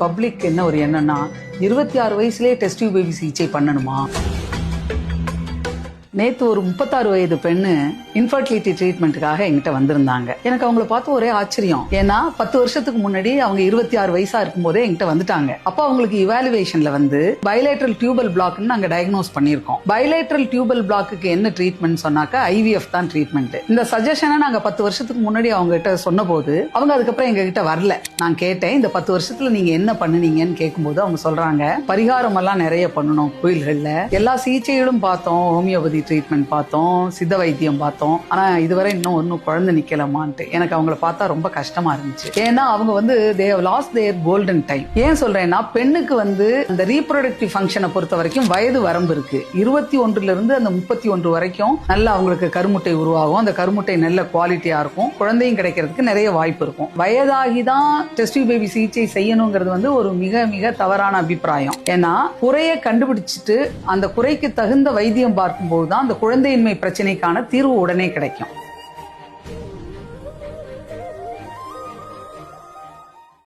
Public என்ன ஒரு எண்ணம்னா 26 வயசுலயே டெஸ்ட் டியூப் பேபி சிகிச்சை பண்ணணுமா? நேத்து ஒரு 36 வயது பெண்ணு இன்ஃபர்டிலிட்டி ட்ரீட்மெண்ட்டுக்காக என்கிட்ட வந்திருந்தாங்க. எனக்கு அவங்கள பார்த்து ஒரே ஆச்சரியம். ஏன்னா 10 வருஷத்துக்கு முன்னாடி அவங்க 26 வயசா இருக்கும் போதே என்கிட்ட வந்துட்டாங்க. அப்ப அவங்களுக்கு இவாலுவேஷன்ல வந்து பைலேட்ரல் டியூபல் பிளாக்னு நாங்க டயக்னோஸ் பண்ணிருக்கோம். பைலேட்ரல் டியூபல் பிளாக்கு என்ன ட்ரீட்மெண்ட் சொன்னாக்கா ஐவிஎஃப் தான் ட்ரீட்மெண்ட். இந்த சஜஷனை நாங்க 10 வருஷத்துக்கு முன்னாடி அவங்க கிட்ட சொன்ன போது அவங்க அதுக்கப்புறம் எங்க கிட்ட வரல. நான் கேட்டேன், இந்த 10 வருஷத்துல நீங்க என்ன பண்ணுனீங்கன்னு கேட்கும்போது அவங்க சொல்றாங்க, பரிகாரம் எல்லாம் நிறைய பண்ணணும், கோயில்கள்ல எல்லா சிகிச்சைகளும் பார்த்தோம், ஹோமியோபதி ட்ரீட்மெண்ட் பார்த்தோம், சித்த வைத்தியம் பார்த்தோம், ஆனா இதுவரை இன்னும் குழந்தை நிக்கலாமான்ட்டு. எனக்கு அவங்கள பார்த்தா ரொம்ப கஷ்டமா இருந்துச்சு. ஏன்னா அவங்க வந்து they have lost their golden time. ஏன் சொல்றேன்னா, பெண்ணுக்கு வந்து அந்த ரீப்ரொடக்டிவ் ஃபங்க்ஷனை பொறுத்த வரைக்கும் வயது வரம்பு இருக்கு. 21 இருந்து அந்த 31 வரைக்கும் நல்லா அவங்களுக்கு கருமுட்டை உருவாகும். அந்த கருமுட்டை நல்ல குவாலிட்டியா இருக்கும், குழந்தையும் கிடைக்கிறதுக்கு நிறைய வாய்ப்பு இருக்கும். வயதாகிதான் டெஸ்ட் டியூப் பேபி சிகிச்சை செய்யணுங்கிறது வந்து ஒரு மிக மிக தவறான அபிப்பிராயம். ஏன்னா குறையை கண்டுபிடிச்சிட்டு அந்த குறைக்கு தகுந்த வைத்தியம் பார்க்கும்போது தான் அந்த குழந்தையின்மை பிரச்சனைக்கான தீர்வு உடனே கிடைக்கும்.